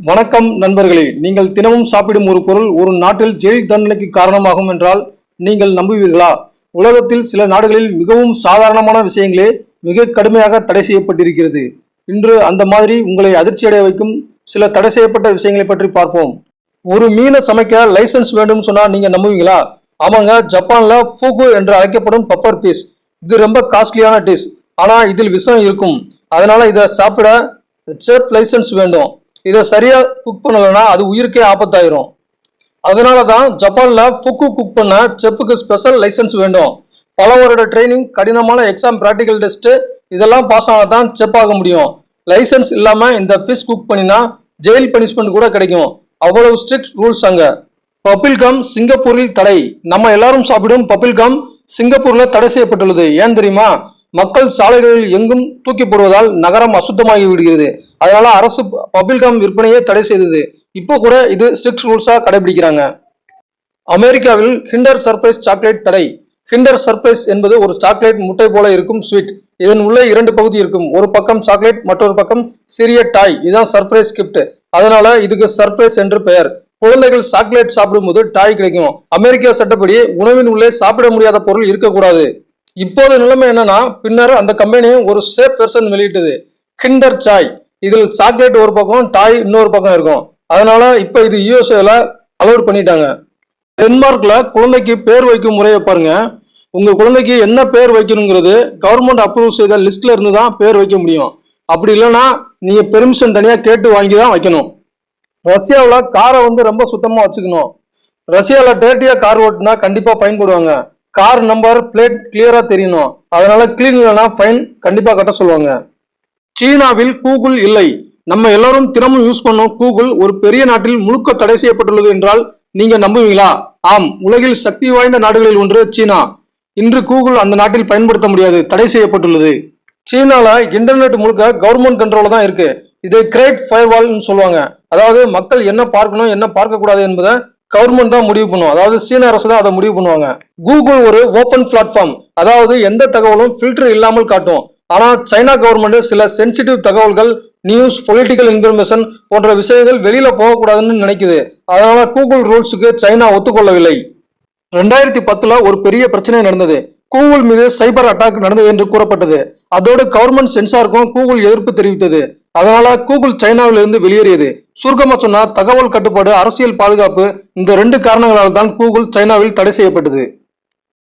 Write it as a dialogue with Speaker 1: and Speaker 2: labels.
Speaker 1: வணக்கம் நண்பர்களே, நீங்கள் தினமும் சாப்பிடும் ஒரு பொருள் ஒரு நாட்டில் ஜெயில் தண்டனைக்கு காரணமாகும் என்றால் நீங்கள் நம்புவீர்களா? உலகத்தில் சில நாடுகளில் மிகவும் சாதாரணமான விஷயங்களே மிக கடுமையாக தடை செய்யப்பட்டிருக்கிறது. இன்று அந்த மாதிரி உங்களை அதிர்ச்சியடைய வைக்கும் சில தடை செய்யப்பட்ட விஷயங்களை பற்றி பார்ப்போம். ஒரு மீனை சமைக்க லைசன்ஸ் வேண்டும் சொன்னா நீங்க நம்புவீங்களா? ஆமாங்க, ஜப்பான்ல ஃபூகு என்று அழைக்கப்படும் பெப்பர் பீஸ். இது ரொம்ப காஸ்ட்லியான டிஷ். ஆனா இதில் விஷம் இருக்கும். அதனால இதை சாப்பிட செஃப் லைசன்ஸ் வேண்டும். இதை சரியா குக் பண்ணலன்னா அது உயிருக்கே ஆபத்தாயிரும். அதனாலதான் ஜப்பான்ல ஃபுக்கு குக் பண்ண செஃப்புக்கு ஸ்பெஷல் லைசன்ஸ் வேண்டும். பல வருட ட்ரைனிங், கடினமான எக்ஸாம், பிராக்டிகல் டெஸ்ட் இதெல்லாம் பாஸ் ஆனாதான் செஃப் ஆக முடியும். லைசன்ஸ் இல்லாம இந்த ஃபிஷ் குக் பண்ணினா ஜெயில் பனிஷ்மெண்ட் கூட கிடைக்கும். அவ்வளவு ஸ்ட்ரிக்ட் ரூல்ஸ் அங்க. பப்பிள்கம் சிங்கப்பூரில் தடை. நம்ம எல்லாரும் சாப்பிடும் பப்பிள்கம் சிங்கப்பூர்ல தடை செய்யப்பட்டுள்ளது. ஏன் தெரியுமா? மக்கள் சாலைகளில் எங்கும் தூக்கி போடுவதால் நகரம் அசுத்தமாகி விடுகிறது. அதனால அரசு பப்பிள்கம் விற்பனையை தடை செய்தது. இப்போ கூட இது ஸ்ட்ரிக்ட் ரூல்ஸா கடைபிடிக்கிறாங்க. அமெரிக்காவில் கிண்டர் சர்ப்ரைஸ் சாக்லேட் தடை. கிண்டர் சர்ப்ரைஸ் என்பது ஒரு சாக்லேட் முட்டை போல இருக்கும் ஸ்வீட். இதன் உள்ளே 2 பகுதி இருக்கும். ஒரு பக்கம் சாக்லேட், மற்றொரு பக்கம் சிறிய டாய். இதுதான் சர்ப்ரைஸ் கிஃப்ட். அதனால இதுக்கு சர்ப்ரைஸ் என்று பெயர். குழந்தைகள் சாக்லேட் சாப்பிடும்போது டாய் கிடைக்கும். அமெரிக்க சட்டப்படி உணவின் உள்ளே சாப்பிட முடியாத பொருள் இருக்கக்கூடாது. இப்போது நிலைமை என்னன்னா, பின்னர் அந்த கம்பெனி ஒரு சேஃப் வெர்ஷன் வெளியிட்டது, கிண்டர் சாய். இதில் சாக்லேட் ஒரு பக்கம், டாய் இன்னொரு பக்கம் இருக்கும். அதனால இப்ப இது யூஎஸ்ஏல அலோட் பண்ணிட்டாங்க. டென்மார்க்ல குழந்தைக்கு பேர் வைக்கும் முறையை பாருங்க. உங்க குழந்தைக்கு என்ன பேர் வைக்கணுங்கிறது கவர்மெண்ட் அப்ரூவ் செய்த லிஸ்ட்ல இருந்து தான் பேர் வைக்க முடியும். அப்படி இல்லைன்னா நீங்க பெர்மிஷன் தனியா கேட்டு வாங்கி தான் வைக்கணும். ரஷ்யாவில் காரை ரொம்ப சுத்தமா வச்சுக்கணும். ரஷ்யாவில் டேட்டியா கார் ஓட்டுனா கண்டிப்பா ஃபைன் போடுவாங்க. கார் நம்பர் பிளேட் கிளியரா தெரியணும். அதனால கிளீன் இல்லைனா ஃபைன் கண்டிப்பா கட்ட சொல்லுவாங்க. சீனாவில் கூகுள் இல்லை. நம்ம எல்லாரும் தினமும் யூஸ் பண்ணும் கூகுள் ஒரு பெரிய நாட்டில் முழுக்க தடை செய்யப்பட்டுள்ளது என்றால் நீங்க நம்புவீங்களா? ஆம், உலகில் சக்தி வாய்ந்த நாடுகளில் ஒன்று சீனா. இன்று கூகுள் அந்த நாட்டில் பயன்படுத்த முடியாது, தடை செய்யப்பட்டுள்ளது. சீனால இன்டர்நெட் முழுக்க கவர்மெண்ட் கண்ட்ரோல தான் இருக்கு. இதை கிரேட் ஃபயர்வால் சொல்லுவாங்க. அதாவது மக்கள் என்ன பார்க்கணும் என்ன பார்க்க கூடாது என்பதை கவர்மெண்ட் தான் முடிவு பண்ணும். அதாவது சீன அரசு தான் அதை முடிவு பண்ணுவாங்க. கூகுள் ஒரு ஓபன் பிளாட்ஃபார்ம். அதாவது எந்த தகவலும் ஃபில்டர் இல்லாமல் காட்டும். ஆனா சைனா கவர்மெண்ட் சில சென்சிட்டிவ் தகவல்கள், நியூஸ், பொலிட்டிக்கல் இன்ஃபர்மேஷன் போன்ற விஷயங்கள் வெளியில போகக்கூடாதுன்னு நினைக்குது. அதனால கூகுள் ரூல்ஸுக்கு சைனா ஒத்துக்கொள்ளவில்லை. 2010 ஒரு பெரிய பிரச்சனை நடந்தது. கூகுள் மீது சைபர் அட்டாக் நடந்தது என்று கூறப்பட்டது. அதோடு கவர்மெண்ட் சென்சாருக்கும் கூகுள் எதிர்ப்பு தெரிவித்தது. அதனால கூகுள் சைனாவில் இருந்து வெளியேறியது. சுருக்கமா சொன்னா தகவல் கட்டுப்பாடு, அரசியல் பாதுகாப்பு, இந்த 2 காரணங்களால் தான் கூகுள் சைனாவில் தடை செய்யப்பட்டது.